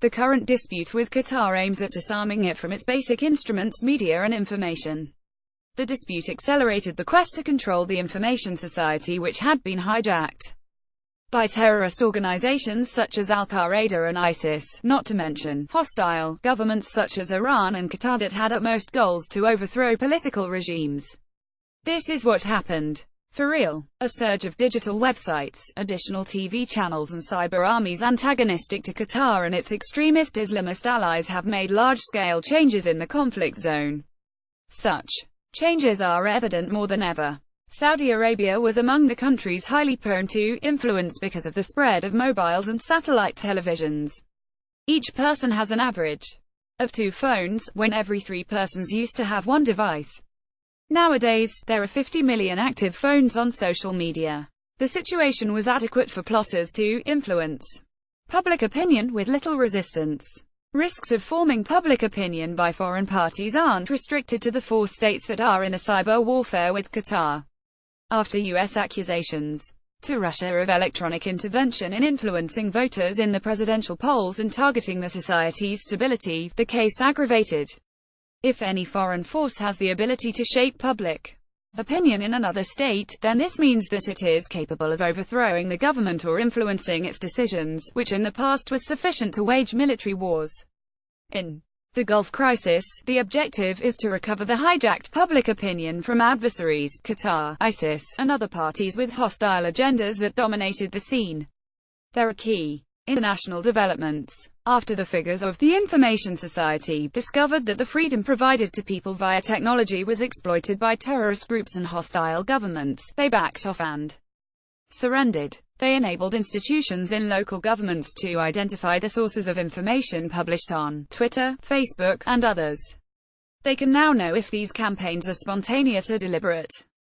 The current dispute with Qatar aims at disarming it from its basic instruments, media and information. The dispute accelerated the quest to control the information society, which had been hijacked by terrorist organizations such as al-Qaeda and ISIS, not to mention hostile governments such as Iran and Qatar that had at most goals to overthrow political regimes. This is what happened. For real. A surge of digital websites, additional TV channels and cyber armies antagonistic to Qatar and its extremist Islamist allies have made large-scale changes in the conflict zone. Such changes are evident more than ever. Saudi Arabia was among the countries highly prone to influence because of the spread of mobiles and satellite televisions. Each person has an average of 2 phones, when every 3 persons used to have one device. Nowadays, there are 50 million active phones on social media. The situation was adequate for plotters to influence public opinion with little resistance. Risks of forming public opinion by foreign parties aren't restricted to the 4 states that are in a cyber warfare with Qatar. After U.S. accusations to Russia of electronic intervention in influencing voters in the presidential polls and targeting the society's stability, the case aggravated. If any foreign force has the ability to shape public opinion in another state, then this means that it is capable of overthrowing the government or influencing its decisions, which in the past was sufficient to wage military wars. In the Gulf crisis, the objective is to recover the hijacked public opinion from adversaries, Qatar, ISIS, and other parties with hostile agendas that dominated the scene. There are key international developments. After the figures of the Information Society discovered that the freedom provided to people via technology was exploited by terrorist groups and hostile governments, they backed off and surrendered. They enabled institutions in local governments to identify the sources of information published on Twitter, Facebook, and others. They can now know if these campaigns are spontaneous or deliberate,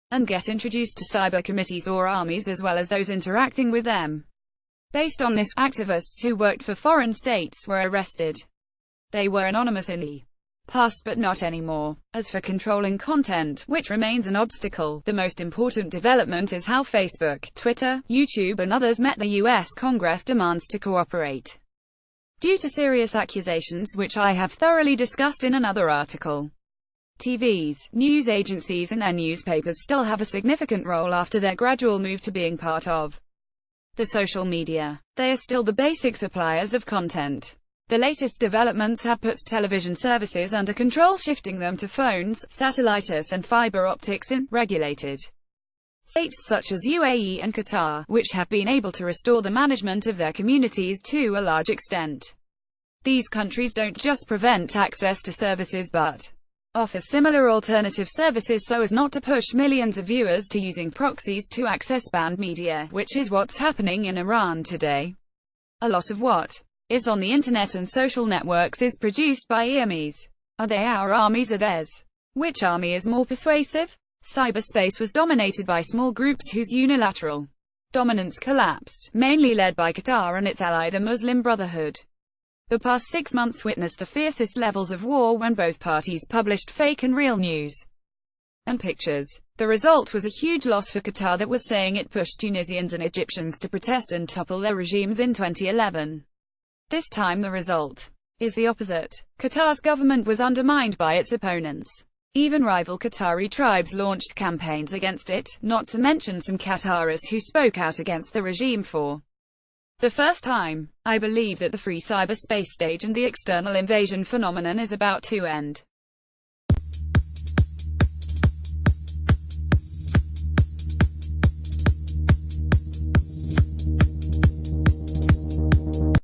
and get introduced to cyber committees or armies as well as those interacting with them. Based on this, activists who worked for foreign states were arrested. They were anonymous in the past but not anymore. As for controlling content, which remains an obstacle, the most important development is how Facebook, Twitter, YouTube and others met the U.S. Congress demands to cooperate. Due to serious accusations which I have thoroughly discussed in another article. TVs, news agencies and their newspapers still have a significant role after their gradual move to being part of the social media. They are still the basic suppliers of content. The latest developments have put television services under control, shifting them to phones, satellites and fiber optics in regulated states such as UAE and Qatar, which have been able to restore the management of their communities to a large extent. These countries don't just prevent access to services but offer similar alternative services so as not to push millions of viewers to using proxies to access banned media, which is what's happening in Iran today. A lot of what is on the internet and social networks is produced by armies. Are they our armies or theirs? Which army is more persuasive? Cyberspace was dominated by small groups whose unilateral dominance collapsed, mainly led by Qatar and its ally the Muslim Brotherhood. The past 6 months witnessed the fiercest levels of war when both parties published fake and real news and pictures. The result was a huge loss for Qatar that was saying it pushed Tunisians and Egyptians to protest and topple their regimes in 2011. This time the result is the opposite. Qatar's government was undermined by its opponents. Even rival Qatari tribes launched campaigns against it, not to mention some Qataris who spoke out against the regime for the first time. I believe that the free cyberspace stage and the external invasion phenomenon is about to end.